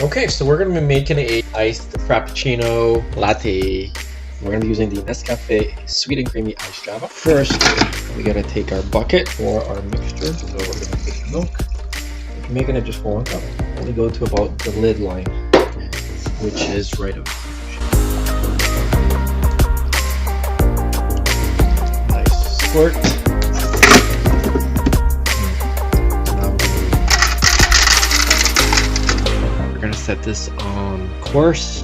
Okay, so we're gonna be making a iced Frappuccino latte. We're gonna be using the Nescafe sweet and creamy iced Java. First, we gotta take our bucket for our mixture. So we're gonna take milk. If you're making it just for 1 cup, only go to about the lid line, which is right up. Nice squirt. Now we're gonna set this on course.